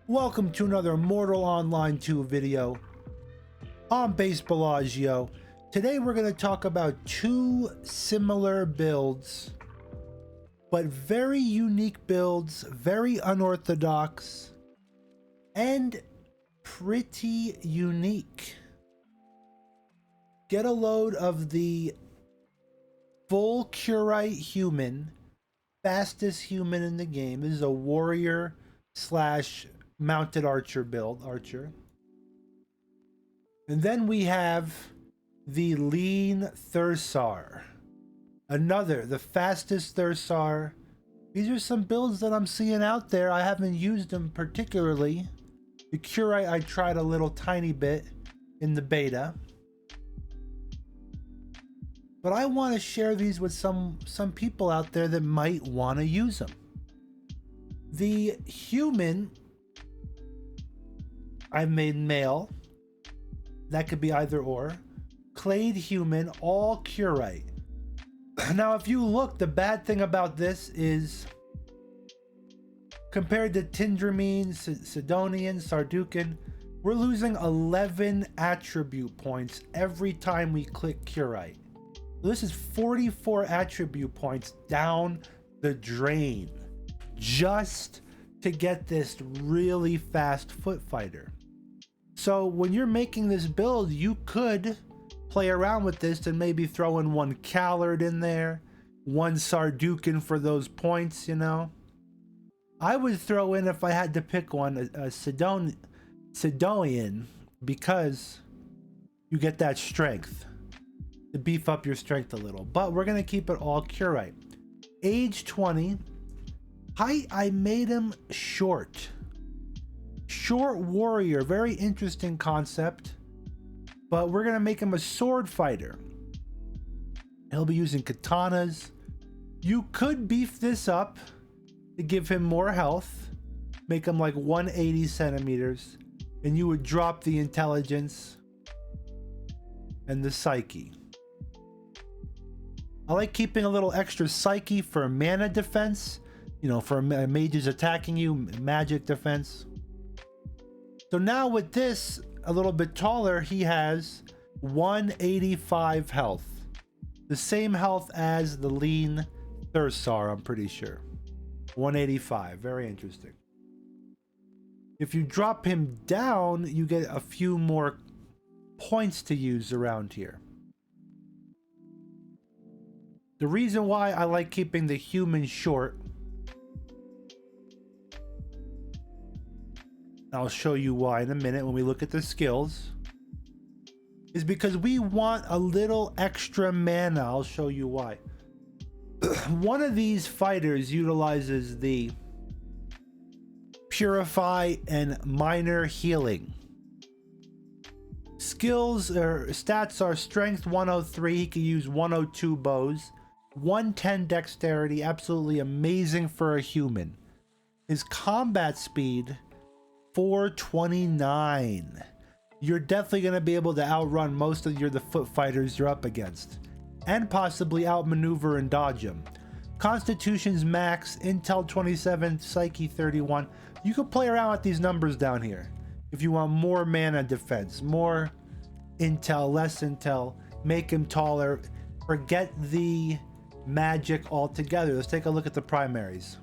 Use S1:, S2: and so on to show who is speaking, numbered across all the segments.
S1: Welcome to another Mortal Online 2 video. I'm Base Bellagio. Today we're going to talk about two similar builds, but very unique builds, very unorthodox, and pretty unique. Get a load of the full Khurite human, fastest human in the game. This is a warrior slash mounted archer build, and then we have the lean Thursar, the fastest Thursar. These are some builds that I'm seeing out there. I haven't used them particularly. The Khurite I tried a little tiny bit in the beta, but I want to share these with some people out there that might want to use them. The human I've made male. That could be either or. Clade human, all Khurite. Now, if you look, the bad thing about this is compared to Tindramine, Sidonian, Sardukan, we're losing 11 attribute points every time we click Khurite. This is 44 attribute points down the drain just to get this really fast foot fighter. So when you're making this build, you could play around with this and maybe throw in one Callard in there, one Sardukan for those points, you know. I would throw in, if I had to pick one, a Sidonian, because you get that strength to beef up your strength a little. But we're going to keep it all Khurite. Age 20. Height, I made him short. Short warrior, very interesting concept, but we're gonna make him a sword fighter. He'll be using katanas. You could beef this up to give him more health, make him like 180 centimeters, and you would drop the intelligence and the psyche. I like keeping a little extra psyche for mana defense, you know, for mages attacking you, magic defense. So now with this, a little bit taller, he has 185 health. The same health as the lean Thursar, I'm pretty sure. 185, very interesting. If you drop him down, you get a few more points to use around here. The reason why I like keeping the human short, I'll show you why in a minute when we look at the skills, is because we want a little extra mana. I'll show you why. One of these fighters utilizes the Purify and Minor Healing. Skills or stats are Strength 103. He can use 102 bows, 110 Dexterity. Absolutely amazing for a human. His combat speed 429. You're definitely going to be able to outrun most of the foot fighters you're up against, and possibly outmaneuver and dodge them. Constitution's max, Intel 27, Psyche 31. You can play around with these numbers down here if you want more mana defense, more intel, less intel, make him taller. Forget the magic altogether. Let's take a look at the primaries.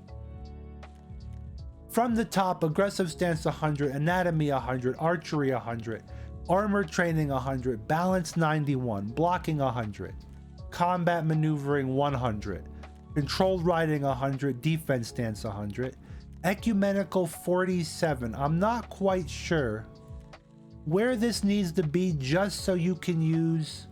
S1: From the top, aggressive stance 100, anatomy 100, archery 100, armor training 100, balance 91, blocking 100, combat maneuvering 100, controlled riding 100, defense stance 100, ecumenical 47. I'm not quite sure where this needs to be just so you can use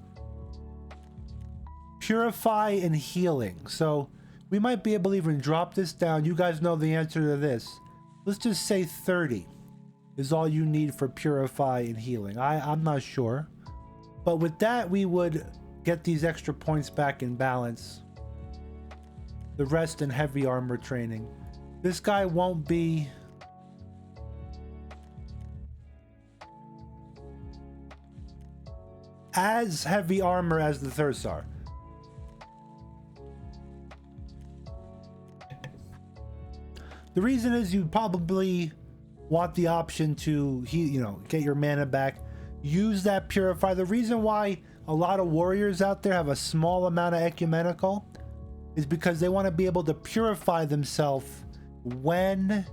S1: purify and healing. So we might be able to even drop this down. You guys know the answer to this. Let's just say 30 is all you need for purify and healing. I'm not sure, but with that we would get these extra points back in balance. The rest in heavy armor training. This guy won't be as heavy armor as the Thursar. The reason is you probably want the option to get your mana back, use that purify. The reason why a lot of warriors out there have a small amount of ecumenical is because they want to be able to purify themselves when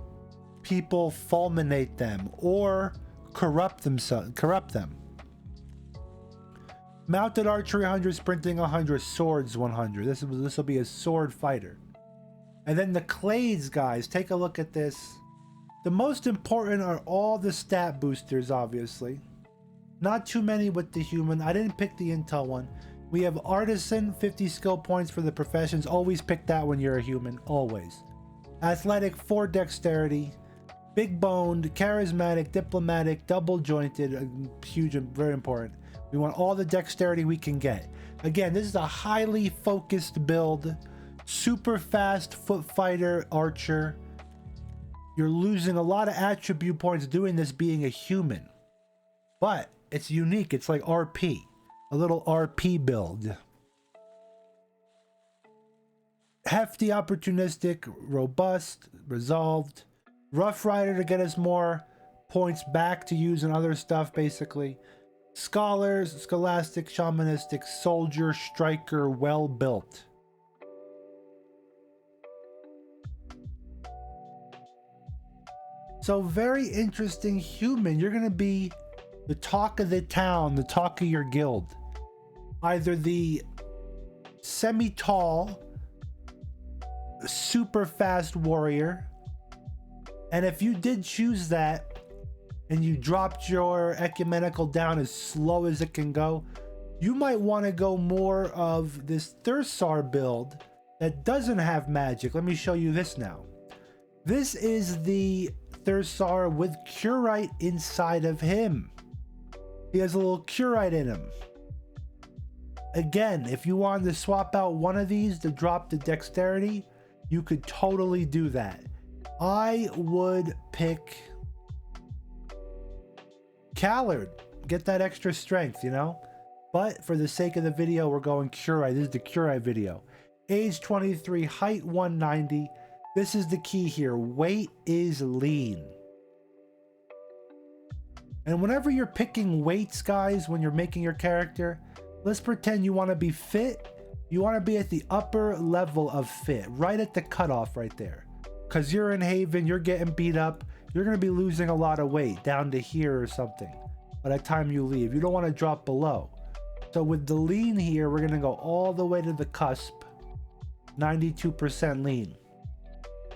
S1: people fulminate them or corrupt them. Mounted archery 100, sprinting 100, swords 100. This will be a sword fighter. And then the clades, guys, take a look at this. The most important are all the stat boosters, obviously. Not too many with the human. I didn't pick the intel one. We have artisan, 50 skill points for the professions. Always pick that when you're a human, always. Athletic, 4 dexterity. Big boned, charismatic, diplomatic, double jointed, huge and very important. We want all the dexterity we can get. Again, this is a highly focused build. Super fast foot fighter, archer. You're losing a lot of attribute points doing this being a human. But it's unique. It's like RP. A little RP build. Hefty, opportunistic, robust, resolved. Rough Rider to get us more points back to use and other stuff, basically. Scholars, scholastic, shamanistic, soldier, striker, well built. So very interesting human. You're going to be the talk of the town, the talk of your guild. Either the semi-tall, super fast warrior. And if you did choose that and you dropped your ecumenical down as slow as it can go, you might want to go more of this Thursar build that doesn't have magic. Let me show you this now. This is the Thursar with Khurite inside of him. He has a little Khurite in him. Again, if you wanted to swap out one of these to drop the dexterity, you could totally do that. I would pick Callard. Get that extra strength, you know? But for the sake of the video, we're going Khurite. This is the Khurite video. Age 23, height 190. This is the key here. Weight is lean. And whenever you're picking weights, guys, when you're making your character, let's pretend you want to be fit. You want to be at the upper level of fit, right at the cutoff right there. Because you're in Haven, you're getting beat up, you're going to be losing a lot of weight down to here or something by the time you leave. You don't want to drop below. So with the lean here, we're going to go all the way to the cusp. 92% lean.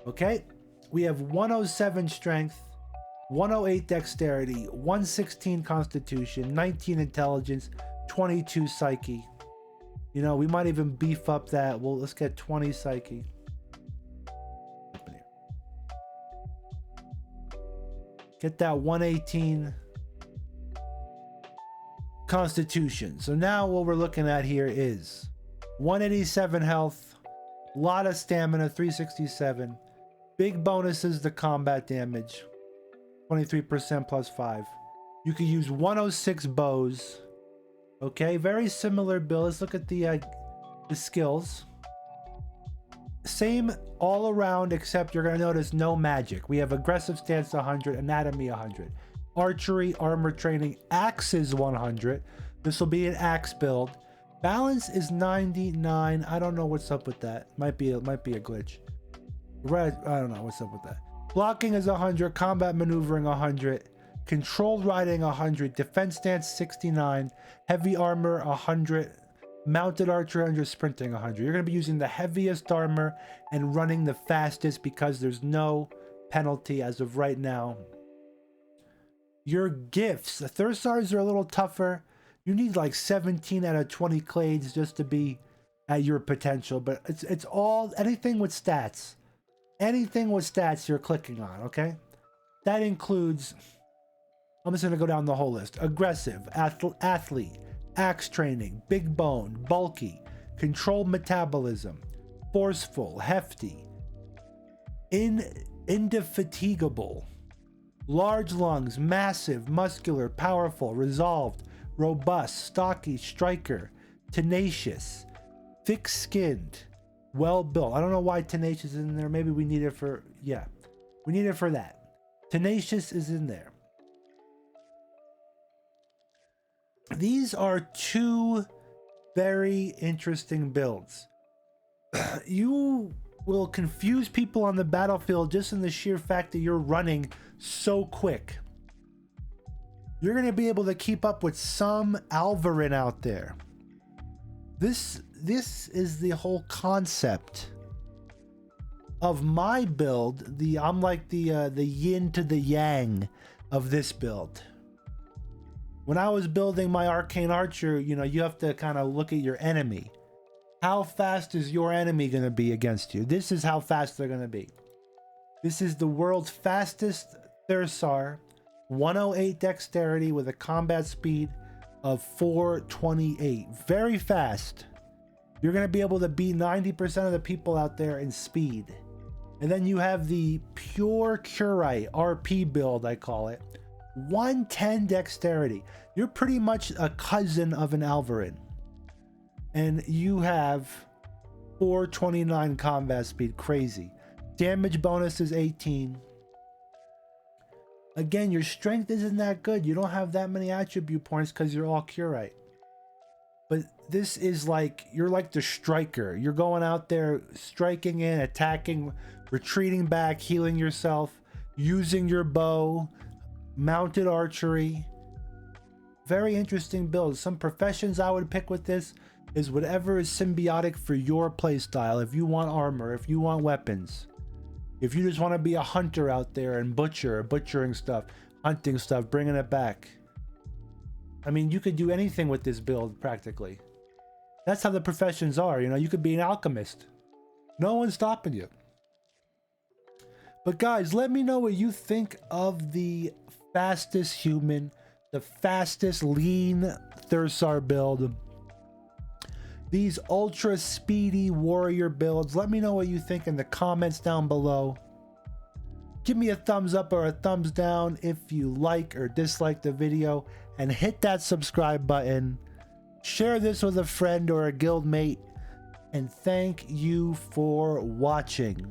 S1: Okay? We have 107 strength, 108 dexterity, 116 constitution, 19 intelligence, 22 psyche. You know, we might even beef up that. Well, let's get 20 psyche. Get that 118 constitution. So now what we're looking at here is 187 health, a lot of stamina, 367. Big bonuses to combat damage, 23% plus 5. You could use 106 bows. Okay, very similar build. Let's look at the skills. Same all around, except you're going to notice no magic. We have aggressive stance 100, anatomy 100, archery, armor training, axes 100. This will be an axe build. Balance is 99. I don't know what's up with that. Might be a glitch. Right, I don't know what's up with that. Blocking is 100, combat maneuvering 100, controlled riding 100, defense stance 69, heavy armor 100. Mounted archer 100, sprinting 100. You're going to be using the heaviest armor and running the fastest because there's no penalty as of right now. Your gifts. The Thursars are a little tougher. You need like 17 out of 20 clades just to be at your potential. But it's all, anything with stats. Anything with stats you're clicking on, okay? That includes, I'm just going to go down the whole list. Aggressive, athlete, axe training, big bone, bulky, controlled metabolism, forceful, hefty, indefatigable, large lungs, massive, muscular, powerful, resolved, robust, stocky, striker, tenacious, thick-skinned, well-built. I don't know why tenacious is in there. Maybe we need it for, yeah, we need it for that. Tenacious is in there. These are two very interesting builds. You will confuse people on the battlefield just in the sheer fact that you're running so quick. You're going to be able to keep up with some Alvarin out there. This is the whole concept of my build. I'm like the yin to the yang of this build. When I was building my arcane archer, you know, you have to kind of look at your enemy. How fast is your enemy going to be against you? This is how fast they're going to be. This is the world's fastest Thursar, 108 dexterity with a combat speed of 428. Very fast. You're going to be able to beat 90% of the people out there in speed. And then you have the pure Khurite RP build, I call it. 110 dexterity. You're pretty much a cousin of an Alvarin. And you have 429 combat speed. Crazy. Damage bonus is 18. Again, your strength isn't that good. You don't have that many attribute points because you're all Khurite. But this is like, you're like the striker. You're going out there, striking in, attacking, retreating back, healing yourself, using your bow, mounted archery. Very interesting build. Some professions I would pick with this is whatever is symbiotic for your playstyle. If you want armor, if you want weapons, if you just want to be a hunter out there and butchering stuff, hunting stuff, bringing it back. I mean, you could do anything with this build practically. That's how the professions are. You know, you could be an alchemist. No one's stopping you. But guys, let me know what you think of the fastest human, the fastest lean Thursar build. These ultra speedy warrior builds. Let me know what you think in the comments down below. Give me a thumbs up or a thumbs down if you like or dislike the video, and hit that subscribe button. Share this with a friend or a guild mate, and thank you for watching.